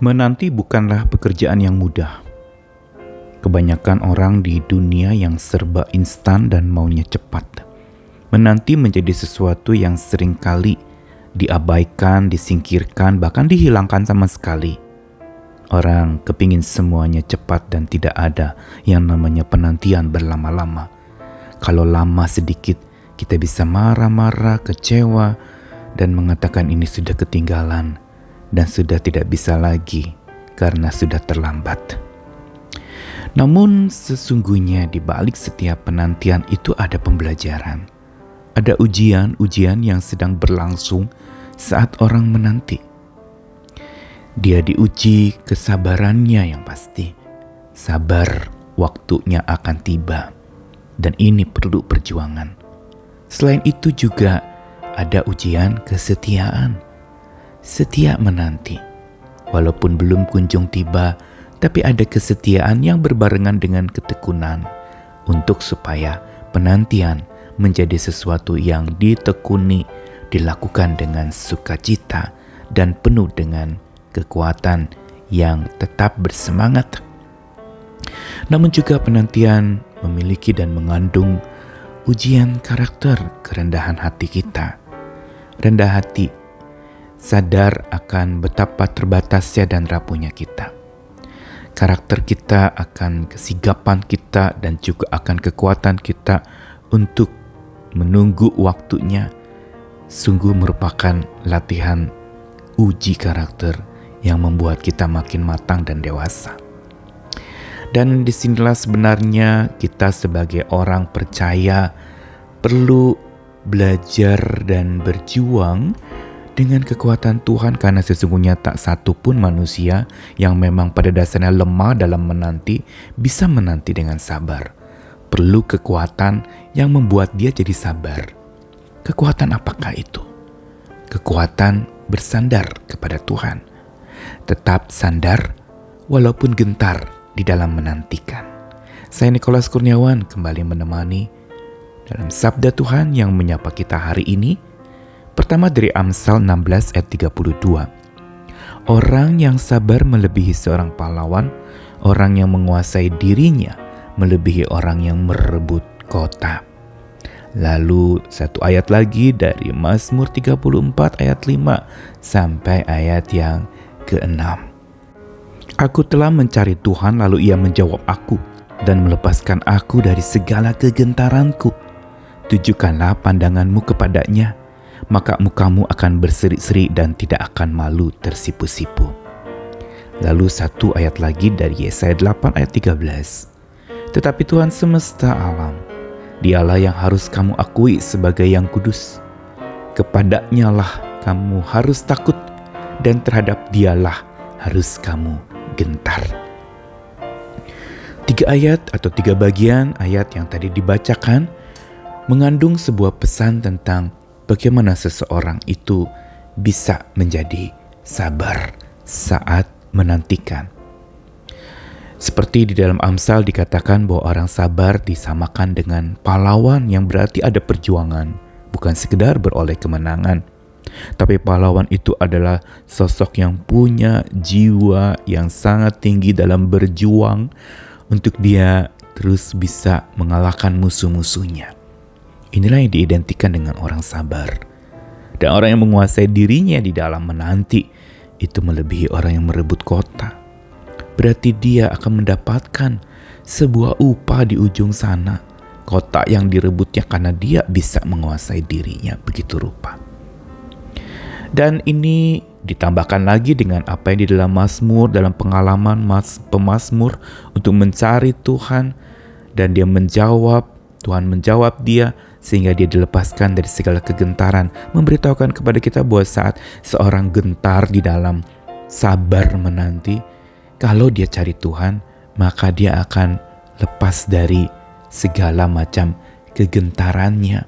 Menanti bukanlah pekerjaan yang mudah. Kebanyakan orang di dunia yang serba instan dan maunya cepat. Menanti menjadi sesuatu yang seringkali diabaikan, disingkirkan, bahkan dihilangkan sama sekali. Orang kepingin semuanya cepat dan tidak ada yang namanya penantian berlama-lama. Kalau lama sedikit, kita bisa marah-marah, kecewa, dan mengatakan ini sudah ketinggalan dan sudah tidak bisa lagi karena sudah terlambat. Namun sesungguhnya di balik setiap penantian itu ada pembelajaran. Ada ujian-ujian yang sedang berlangsung saat orang menanti. Dia diuji kesabarannya yang pasti. Sabar, waktunya akan tiba. Dan ini perlu perjuangan. Selain itu juga ada ujian kesetiaan. Setia menanti. Walaupun belum kunjung tiba, tapi ada kesetiaan yang berbarengan dengan ketekunan untuk supaya penantian menjadi sesuatu yang ditekuni, dilakukan dengan sukacita dan penuh dengan kekuatan yang tetap bersemangat. Namun juga penantian memiliki dan mengandung ujian karakter kerendahan hati kita. Rendah hati, sadar akan betapa terbatasnya dan rapuhnya kita. Karakter kita akan kesigapan kita dan juga akan kekuatan kita untuk menunggu waktunya sungguh merupakan latihan uji karakter yang membuat kita makin matang dan dewasa. Dan disinilah sebenarnya kita sebagai orang percaya perlu belajar dan berjuang dengan kekuatan Tuhan, karena sesungguhnya tak satu pun manusia yang memang pada dasarnya lemah dalam menanti bisa menanti dengan sabar. Perlu kekuatan yang membuat dia jadi sabar. Kekuatan apakah itu? Kekuatan bersandar kepada Tuhan. Tetap sandar walaupun gentar di dalam menantikan. Saya Nikolas Kurniawan kembali menemani dalam Sabda Tuhan yang menyapa kita hari ini. Pertama dari Amsal 16 ayat 32. Orang yang sabar melebihi seorang pahlawan, orang yang menguasai dirinya melebihi orang yang merebut kota. Lalu satu ayat lagi dari Mazmur 34 ayat 5 sampai ayat yang ke-6. Aku telah mencari Tuhan, lalu Ia menjawab aku dan melepaskan aku dari segala kegentaranku. Tujukanlah pandanganmu kepadanya, maka mukamu akan berseri-seri dan tidak akan malu tersipu-sipu. Lalu satu ayat lagi dari Yesaya 8 ayat 13. Tetapi Tuhan semesta alam, Dialah yang harus kamu akui sebagai yang kudus. Kepadanya lah kamu harus takut, dan terhadap Dialah harus kamu gentar. 3 ayat atau 3 bagian ayat yang tadi dibacakan mengandung sebuah pesan tentang bagaimana seseorang itu bisa menjadi sabar saat menantikan. Seperti di dalam Amsal dikatakan bahwa orang sabar disamakan dengan pahlawan, yang berarti ada perjuangan, bukan sekedar beroleh kemenangan. Tapi pahlawan itu adalah sosok yang punya jiwa yang sangat tinggi dalam berjuang untuk dia terus bisa mengalahkan musuh-musuhnya. Inilah yang diidentikan dengan orang sabar. Dan orang yang menguasai dirinya di dalam menanti itu melebihi orang yang merebut kota. Berarti dia akan mendapatkan sebuah upah di ujung sana, kota yang direbutnya karena dia bisa menguasai dirinya begitu rupa. Dan ini ditambahkan lagi dengan apa yang di dalam Mazmur, dalam pengalaman pemazmur untuk mencari Tuhan, dan dia menjawab, Tuhan menjawab dia sehingga dia dilepaskan dari segala kegentaran, memberitahukan kepada kita bahwa saat seorang gentar di dalam sabar menanti, kalau dia cari Tuhan, maka dia akan lepas dari segala macam kegentarannya.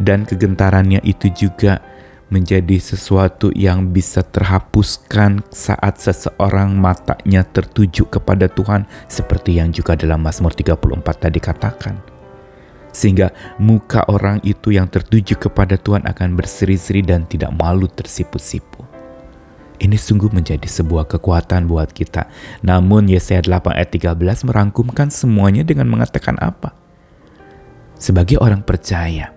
Dan kegentarannya itu juga menjadi sesuatu yang bisa terhapuskan saat seseorang matanya tertuju kepada Tuhan, seperti yang juga dalam Mazmur 34 tadi katakan. Sehingga muka orang itu yang tertuju kepada Tuhan akan berseri-seri dan tidak malu tersipu-sipu. Ini sungguh menjadi sebuah kekuatan buat kita. Namun Yesaya 8 ayat 13 merangkumkan semuanya dengan mengatakan apa? Sebagai orang percaya,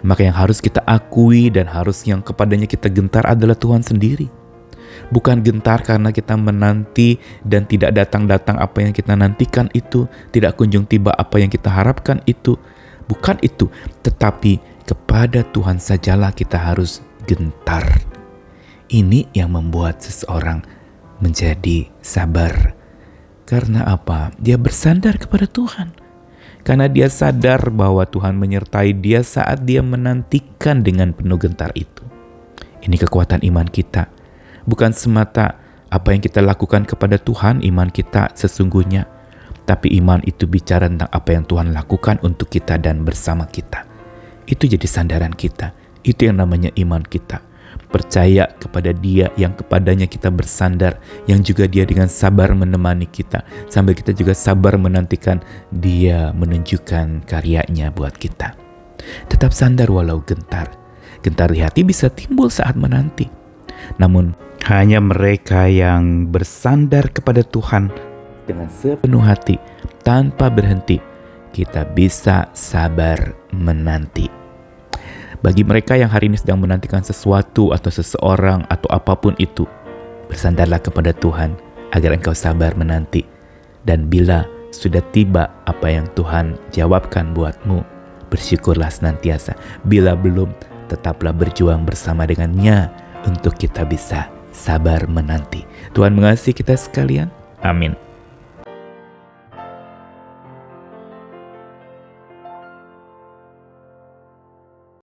maka yang harus kita akui dan harus yang kepadanya kita gentar adalah Tuhan sendiri. Bukan gentar karena kita menanti dan tidak datang-datang apa yang kita nantikan itu, tidak kunjung tiba apa yang kita harapkan itu. Bukan itu, tetapi kepada Tuhan sajalah kita harus gentar. Ini yang membuat seseorang menjadi sabar. Karena apa? Dia bersandar kepada Tuhan. Karena dia sadar bahwa Tuhan menyertai dia saat dia menantikan dengan penuh gentar itu. Ini kekuatan iman kita. Bukan semata apa yang kita lakukan kepada Tuhan, iman kita sesungguhnya. Tapi iman itu bicara tentang apa yang Tuhan lakukan untuk kita dan bersama kita. Itu jadi sandaran kita. Itu yang namanya iman kita. Percaya kepada Dia yang kepadanya kita bersandar, yang juga Dia dengan sabar menemani kita, sambil kita juga sabar menantikan Dia menunjukkan karyanya buat kita. Tetap sandar walau gentar. Gentar di hati bisa timbul saat menanti. Namun hanya mereka yang bersandar kepada Tuhan dengan sepenuh hati, tanpa berhenti, kita bisa sabar menanti. Bagi mereka yang hari ini sedang menantikan sesuatu atau seseorang atau apapun itu, bersandarlah kepada Tuhan agar engkau sabar menanti. Dan bila sudah tiba apa yang Tuhan jawabkan buatmu, bersyukurlah senantiasa. Bila belum, tetaplah berjuang bersama dengannya untuk kita bisa sabar menanti. Tuhan mengasihi kita sekalian. Amin.